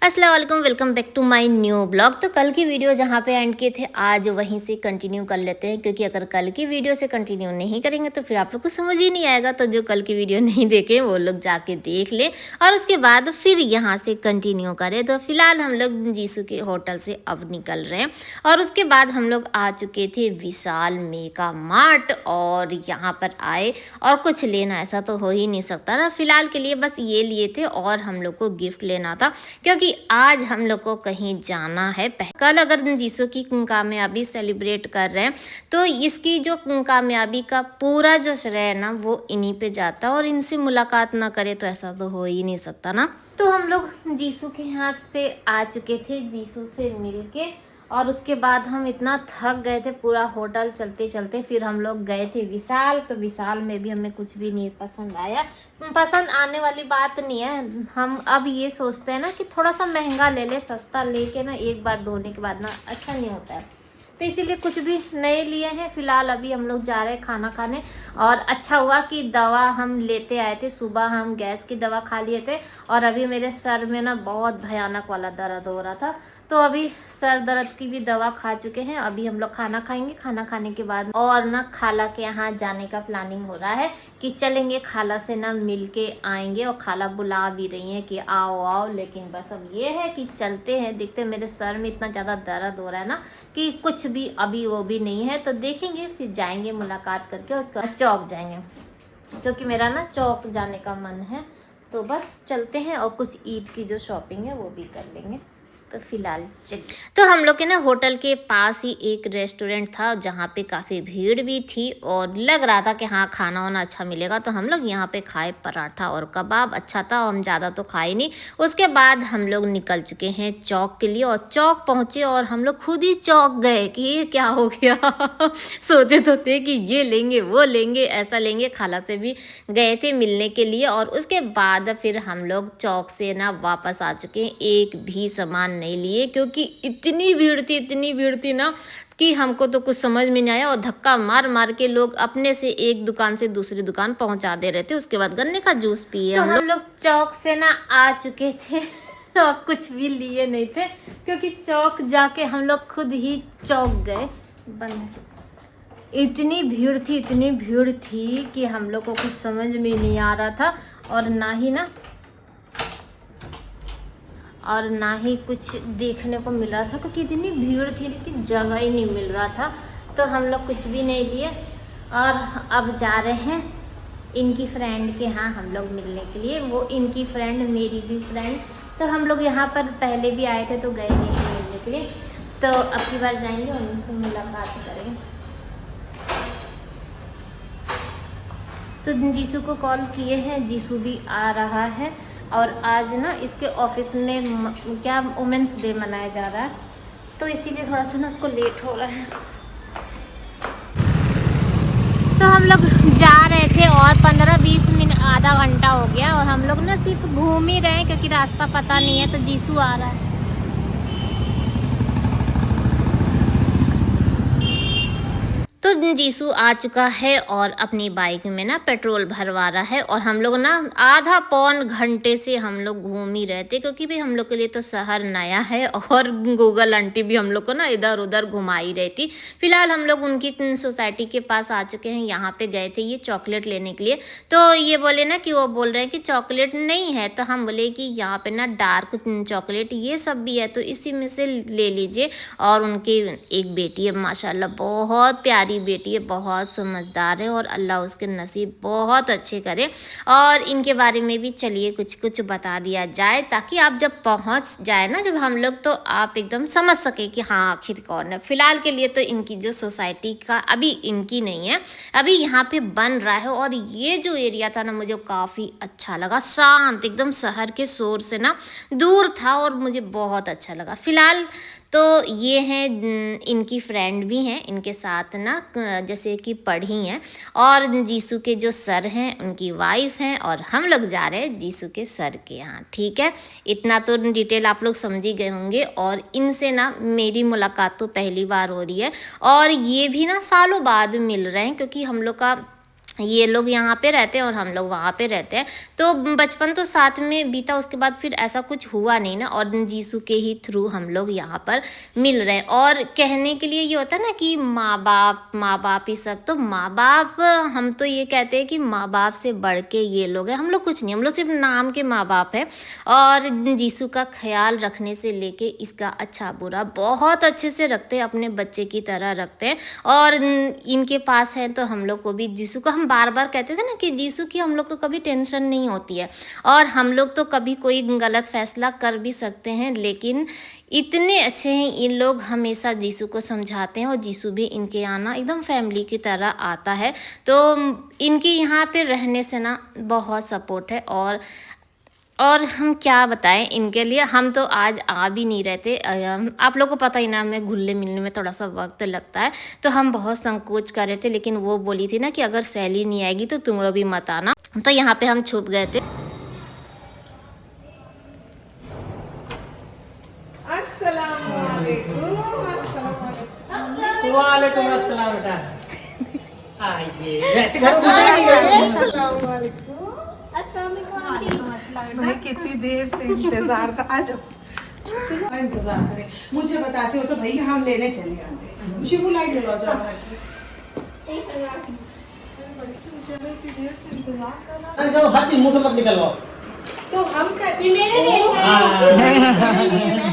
अस्सलाम वालेकुम, welcome back to my new blog. तो कल की वीडियो जहाँ पे एंड किए थे आज वहीं से कंटिन्यू कर लेते हैं, क्योंकि अगर कल की वीडियो से कंटिन्यू नहीं करेंगे तो फिर आप लोग को समझ ही नहीं आएगा। तो जो कल की वीडियो नहीं देखे वो लोग जाके देख ले और उसके बाद फिर यहाँ से कंटिन्यू करें। तो फिलहाल हम लोग जीसू के होटल से अब निकल रहे हैं और उसके बाद हम लोग आ चुके थे विशाल मेगा मार्ट और यहाँ पर आए और कुछ लेना ऐसा तो हो ही नहीं सकता ना। फिलहाल के लिए बस ये लिए थे और हम लोग को गिफ्ट लेना था, क्योंकि आज हम लोग को कहीं जाना है। कल अगर जीसू की कामयाबी सेलिब्रेट कर रहे हैं तो इसकी जो कामयाबी का पूरा जो श्रेय है ना वो इन्हीं पे जाता है, और इनसे मुलाकात ना करे तो ऐसा तो हो ही नहीं सकता ना। तो हम लोग जीसू के यहाँ से आ चुके थे, जीसू से मिलके, और उसके बाद हम इतना थक गए थे पूरा होटल चलते चलते, फिर हम लोग गए थे विशाल। तो विशाल में भी हमें कुछ भी नहीं पसंद आया। पसंद आने वाली बात नहीं है, हम अब ये सोचते हैं ना कि थोड़ा सा महंगा ले ले, सस्ता लेके ना एक बार धोने के बाद ना अच्छा नहीं होता है, तो इसीलिए कुछ भी नए लिए हैं। फिलहाल अभी हम लोग जा रहे हैं खाना खाने, और अच्छा हुआ कि दवा हम लेते आए थे। सुबह हम गैस की दवा खा लिए थे और अभी मेरे सर में ना बहुत भयानक वाला दर्द हो रहा था, तो अभी सर दर्द की भी दवा खा चुके हैं। अभी हम लोग खाना खाएंगे, खाना खाने के बाद और ना खाला के यहाँ जाने का प्लानिंग हो रहा है कि चलेंगे, खाला से ना मिल के आएंगे। और खाला बुला भी रही है कि आओ आओ, लेकिन बस अब ये है कि चलते हैं। देखते हैं, मेरे सर में इतना ज़्यादा दर्द हो रहा है ना कि कुछ भी अभी वो भी नहीं है, तो देखेंगे फिर जाएंगे मुलाकात करके। उसके बाद चौक जाएंगे, क्योंकि मेरा ना चौक जाने का मन है। तो बस चलते हैं और कुछ ईद की जो शॉपिंग है वो भी कर लेंगे। तो फिलहाल चलिए। तो हम लोग के ना होटल के पास ही एक रेस्टोरेंट था जहाँ पे काफ़ी भीड़ भी थी और लग रहा था कि हाँ खाना वाना अच्छा मिलेगा, तो हम लोग यहाँ पे खाए पराठा और कबाब। अच्छा था, हम ज़्यादा तो खाए नहीं। उसके बाद हम लोग निकल चुके हैं चौक के लिए, और चौक पहुँचे और हम लोग खुद ही चौक गए कि ये क्या हो गया सोचे तो थे कि ये लेंगे वो लेंगे ऐसा लेंगे। खाला से भी गए थे मिलने के लिए, और उसके बाद फिर हम लोग चौक से ना वापस आ चुके हैं। एक भी सामान नहीं लिए, क्योंकि इतनी भीड़ थी ना कि हमको तो कुछ समझ में नहीं आया, और धक्का मार मार के लोग अपने से एक दुकान से दूसरी दुकान पहुंचा दे रहे थे। उसके बाद गन्ने का जूस पिए। तो हम लोग चौक से ना आ चुके थे और कुछ भी लिए नहीं थे, क्योंकि चौक जाके हम लोग खुद ही चौक गए। इतनी भीड़ थी कि हम लोग को कुछ समझ में नहीं आ रहा था, और ना ही कुछ देखने को मिल रहा था, क्योंकि इतनी भीड़ थी कि जगह ही नहीं मिल रहा था। तो हम लोग कुछ भी नहीं लिए, और अब जा रहे हैं इनकी फ्रेंड के यहाँ हम लोग मिलने के लिए। वो इनकी फ्रेंड, मेरी भी फ्रेंड। तो हम लोग यहाँ पर पहले भी आए थे तो गए नहीं थे मिलने के लिए, तो अब की बार जाएंगे और उनसे मुलाकात करेंगे। तो जीसू को कॉल किए हैं, जीसू भी आ रहा है। और आज ना इसके ऑफिस में क्या वुमेंस डे मनाया जा रहा है, तो इसीलिए थोड़ा सा ना उसको लेट हो रहा है। तो हम लोग जा रहे थे और 15-20 मिनट, आधा घंटा हो गया, और हम लोग ना सिर्फ घूम ही रहे हैं क्योंकि रास्ता पता नहीं है। तो जीसू आ रहा है। तो जीसू आ चुका है और अपनी बाइक में ना पेट्रोल भरवा रहा है, और हम लोग ना आधा पौन घंटे से हम लोग घूम ही रहे थे, क्योंकि भी हम लोग के लिए तो शहर नया है, और गूगल आंटी भी हम लोग को ना इधर उधर घुमा ही रही थी। फिलहाल हम लोग उनकी सोसाइटी के पास आ चुके हैं। यहाँ पे गए थे ये चॉकलेट लेने के लिए, तो ये बोले ना कि वो बोल रहे हैं कि चॉकलेट नहीं है, तो हम बोले कि यहाँ पे ना डार्क चॉकलेट ये सब भी है, तो इसी में से ले लीजिए। और उनकी एक बेटी है माशाल्लाह, बहुत प्यारी बेटी है, बहुत समझदार है, और अल्लाह उसके नसीब बहुत अच्छे करे। और इनके बारे में भी चलिए कुछ कुछ बता दिया जाए, ताकि आप जब पहुंच जाए ना जब हम लोग, तो आप एकदम समझ सके कि हाँ आखिर कौन है। फिलहाल के लिए तो इनकी जो सोसाइटी का अभी इनकी नहीं है, अभी यहाँ पे बन रहा है। और ये जो एरिया था ना मुझे काफ़ी अच्छा लगा, शांत एकदम शहर के शोर से ना दूर था, और मुझे बहुत अच्छा लगा। फिलहाल तो ये हैं इनकी फ्रेंड भी हैं इनके साथ ना, जैसे कि पढ़ी हैं, और जीसू के जो सर हैं उनकी वाइफ हैं, और हम लोग जा रहे हैं जीसू के सर के यहाँ। ठीक है, इतना तो डिटेल आप लोग समझ ही गए होंगे। और इनसे ना मेरी मुलाकात तो पहली बार हो रही है, और ये भी ना सालों बाद मिल रहे हैं, क्योंकि हम लोग का ये लोग यहाँ पे रहते हैं और हम लोग वहाँ पे रहते हैं। तो बचपन तो साथ में बीता, उसके बाद फिर ऐसा कुछ हुआ नहीं ना, और जीसू के ही थ्रू हम लोग यहाँ पर मिल रहे हैं। और कहने के लिए ये होता है ना कि माँ बाप ही सब, तो माँ बाप हम तो ये कहते हैं कि माँ बाप से बढ़ के ये लोग हैं। हम लोग कुछ नहीं, हम लोग सिर्फ नाम के माँ बाप हैं। और जीसू का ख्याल रखने से लेके इसका अच्छा बुरा बहुत अच्छे से रखते हैं, अपने बच्चे की तरह रखते हैं। और इनके पास है तो हम लोग को भी, जीसू को हम बार बार कहते थे ना कि जीसू की हम लोग को कभी टेंशन नहीं होती है। और हम लोग तो कभी कोई गलत फैसला कर भी सकते हैं, लेकिन इतने अच्छे हैं इन लोग, हमेशा जीसू को समझाते हैं और जीसू भी इनके यहाँ ना एकदम फैमिली की तरह आता है। तो इनके यहाँ पे रहने से ना बहुत सपोर्ट है। और हम क्या बताएं इनके लिए, हम तो आज आ भी नहीं रहते। आप लोगों को पता ही ना, हमें घुलने मिलने में थोड़ा सा वक्त लगता है, तो हम बहुत संकोच कर रहे थे। लेकिन वो बोली थी ना कि अगर सैली नहीं आएगी तो तुम लोग भी मत आना, तो यहाँ पे हम छुप गए थे। वालेकुम अस्सलाम बेटा। आइए वैसे घर भाई कितनी देर से इंतजार था। आज इंतजार करें, मुझे बताते हो तो भैया हम लेने चले आते। शिबू लाइट ले लो जाओ। जाओ, हर चीज मुंह से मत निकलवाओ। तो हम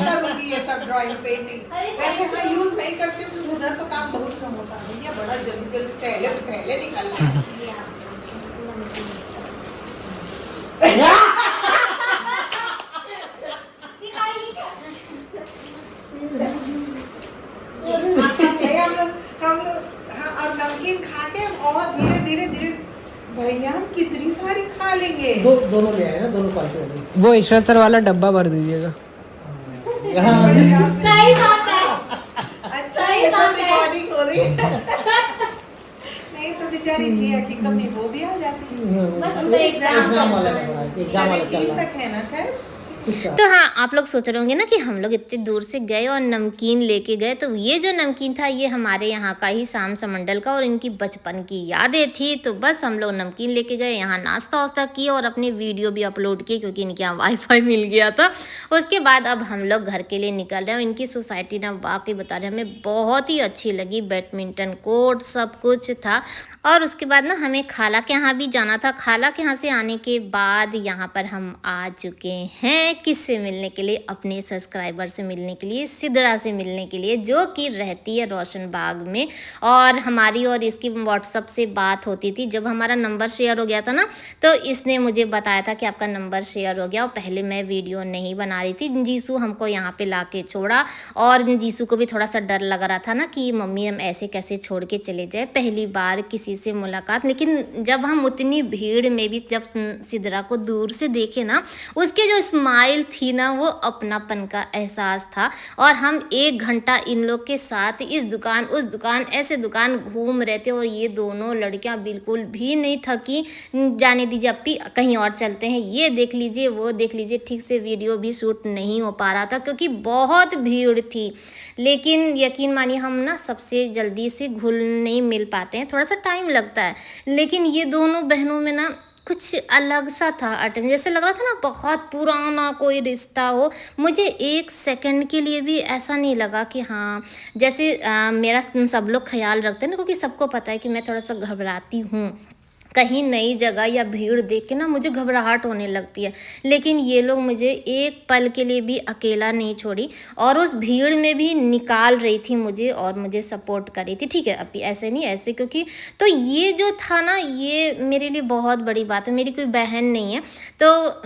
करूंगी ये सब ड्राइंग पेंटिंग। वैसे मैं यूज नहीं करती हूँ क्योंकि उधर तो काम बहुत कम होता है। भैया बड़ा जल्दी जल्दी पहले निकलना है। हम लोग हाँ, और नमकीन खा के और धीरे धीरे भैया हम कितनी सारी खा लेंगे। दोनों ले आए ना, दोनों क्वालिटी वाली। वो इशरत सर वाला डब्बा भर दीजिएगा। सही बात है। अच्छा ये सब रिकॉर्डिंग हो रही है। नहीं तो बेचारी जिया की कमी वो भी आ जाती है। बस उनका एग्जाम वाला चल रहा तक है ना शायद। तो हाँ, आप लोग सोच रहे होंगे ना कि हम लोग इतने दूर से गए और नमकीन लेके गए, तो ये जो नमकीन था ये हमारे यहाँ का ही शाम समंडल का और इनकी बचपन की यादें थी। तो बस हम लोग नमकीन लेके गए, यहाँ नाश्ता वास्ता किए और अपनी वीडियो भी अपलोड की क्योंकि इनके यहाँ वाईफाई मिल गया था। उसके बाद अब हम लोग घर के लिए निकल रहे हैं। इनकी सोसाइटी ना वाकई बता रहे हमें बहुत ही अच्छी लगी, बैडमिंटन कोर्ट सब कुछ था। और उसके बाद ना हमें खाला के यहाँ भी जाना था। खाला के यहाँ से आने के बाद यहाँ पर हम आ चुके हैं किससे मिलने के लिए, अपने सब्सक्राइबर से मिलने के लिए, सिद्रा से मिलने के लिए, जो कि रहती है रोशन बाग में। और हमारी और इसकी व्हाट्सअप से बात होती थी। जब हमारा नंबर शेयर हो गया था ना, तो इसने मुझे बताया था कि आपका नंबर शेयर हो गया। और पहले मैं वीडियो नहीं बना रही थी। जीसू हमको यहाँ पे ला के छोड़ा और जीसू को भी थोड़ा सा डर लग रहा था ना कि मम्मी हम ऐसे कैसे छोड़ के चले जाए, पहली बार किसी से मुलाकात। लेकिन जब हम उतनी भीड़ में भी जब सिद्रा को दूर से देखे ना, उसके जो स्माइल थी ना, वो अपनापन का एहसास था। और हम 1 घंटा इन लोग के साथ इस दुकान उस दुकान ऐसे दुकान घूम रहे थे। और ये दोनों लड़कियां बिल्कुल भी नहीं थकी। जाने दीजिए अपी, कहीं और चलते हैं, ये देख लीजिए वो देख लीजिए। ठीक से वीडियो भी शूट नहीं हो पा रहा था क्योंकि बहुत भीड़ थी। लेकिन यकीन मानिए हम ना सबसे जल्दी से घुल नहीं मिल पाते हैं, थोड़ा सा टाइम लगता है। लेकिन ये दोनों बहनों में ना कुछ अलग सा था अटैच, जैसे लग रहा था ना बहुत पुराना कोई रिश्ता हो। मुझे 1 सेकंड के लिए भी ऐसा नहीं लगा कि हाँ, जैसे मेरा सब लोग ख्याल रखते हैं ना, क्योंकि सबको पता है कि मैं थोड़ा सा घबराती हूँ। कहीं नई जगह या भीड़ देख के ना मुझे घबराहट होने लगती है। लेकिन ये लोग मुझे 1 पल के लिए भी अकेला नहीं छोड़ी और उस भीड़ में भी निकाल रही थी मुझे और मुझे सपोर्ट कर रही थी। ठीक है अभी ऐसे नहीं ऐसे, क्योंकि तो ये जो था ना, ये मेरे लिए बहुत बड़ी बात है। मेरी कोई बहन नहीं है तो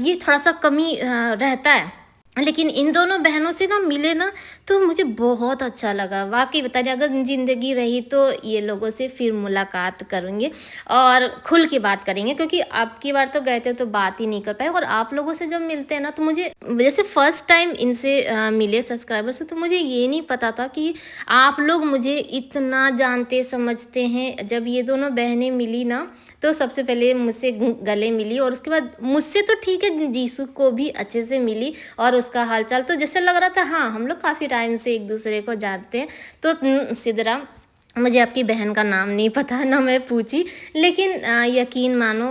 ये थोड़ा सा कमी रहता है। लेकिन इन दोनों बहनों से ना मिले ना तो मुझे बहुत अच्छा लगा। वाकई बता रही, अगर ज़िंदगी रही तो ये लोगों से फिर मुलाकात करेंगे और खुल के बात करेंगे, क्योंकि अब की बार तो गए थे तो बात ही नहीं कर पाए। और आप लोगों से जब मिलते हैं ना, तो मुझे जैसे फर्स्ट टाइम इनसे मिले सब्सक्राइबर से, तो मुझे ये नहीं पता था कि आप लोग मुझे इतना जानते समझते हैं। जब ये दोनों बहनें मिली ना, तो सबसे पहले मुझसे गले मिली और उसके बाद मुझसे तो ठीक है जीसू को भी अच्छे से मिली और उसका हालचाल तो जैसे लग रहा था हाँ हम लोग काफ़ी टाइम से एक दूसरे को जानते हैं। तो सिद्रा मुझे आपकी बहन का नाम नहीं पता ना मैं पूछी, लेकिन यकीन मानो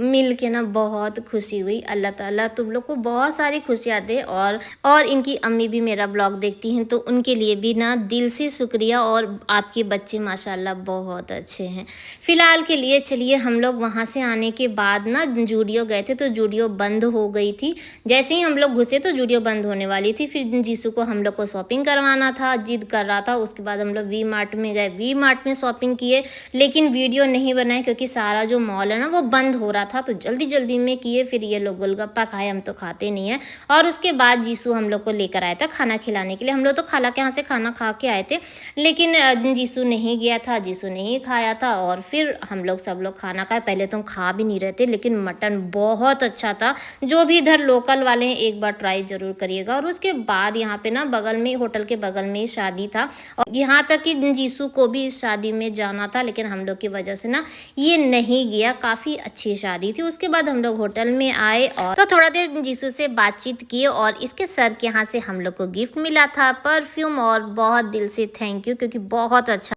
मिल के ना बहुत खुशी हुई। अल्लाह ताला तुम लोग को बहुत सारी खुशियाँ दे। और इनकी अम्मी भी मेरा ब्लॉग देखती हैं तो उनके लिए भी ना दिल से शुक्रिया। और आपके बच्चे माशाल्लाह बहुत अच्छे हैं। फ़िलहाल के लिए चलिए, हम लोग वहाँ से आने के बाद ना जूडियो गए थे तो जूडियो बंद हो गई थी। जैसे ही हम लोग घुसे तो जूडियो बंद होने वाली थी। फिर जीसू को हम लोग को शॉपिंग करवाना था, जिद कर रहा था। उसके बाद हम लोग वी मार्ट में गए, वी मार्ट में शॉपिंग किए, लेकिन वीडियो नहीं बनाए क्योंकि सारा जो मॉल है ना वो बंद हो रहा था तो जल्दी जल्दी में किए। फिर ये लोग गोलगप्पा खाए, हम तो खाते नहीं हैं। और उसके बाद जीसू हम लोग को लेकर आया था खाना खिलाने के लिए। हम लोग तो खाला के यहाँ से खाना खा के आए थे, लेकिन जीसू नहीं गया था, जीसू नहीं खाया था। और फिर हम लोग सब लोग खाना खाए। पहले तो हम खा भी नहीं रहे थे, लेकिन मटन बहुत अच्छा था। जो भी इधर लोकल वाले हैं एक बार ट्राई ज़रूर करिएगा। और उसके बाद यहाँ पे ना बगल में, होटल के बगल में ही शादी था, और यहाँ तक कि जीसू को भी इस शादी में जाना था, लेकिन हम लोग की वजह से ना ये नहीं गया। काफ़ी अच्छी शादी थी। उसके बाद हम लोग होटल में आए और तो थोड़ा देर जीसू से बातचीत किए। और इसके सर के यहाँ से हम लोग को गिफ्ट मिला था परफ्यूम, और बहुत दिल से थैंक यू, क्योंकि बहुत अच्छा